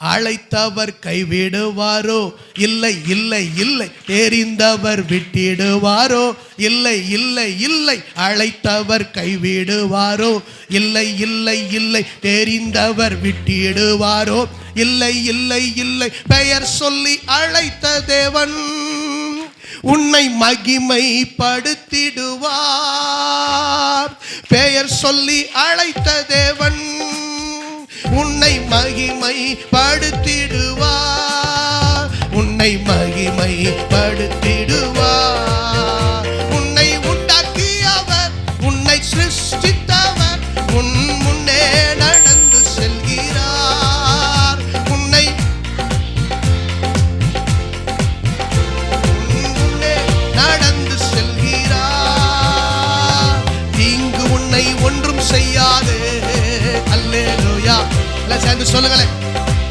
அழைத்தவர் கைவிடுவாரோ? இல்லை இல்லை இல்லை. தெரிந்தவர் விட்டிடுவாரோ? இல்லை இல்லை இல்லை. அழைத்தவர் கைவிடுவாரோ? இல்லை இல்லை இல்லை. தெரிந்தவர் விட்டிடுவாரோ? இல்லை இல்லை இல்லை. பெயர் சொல்லி அழைத்த தேவன் உன்னை மகிமைப்படுத்திடுவார். பெயர் சொல்லி அழைத்த தேவன் உன்னை மகிமைப்படுத்திடு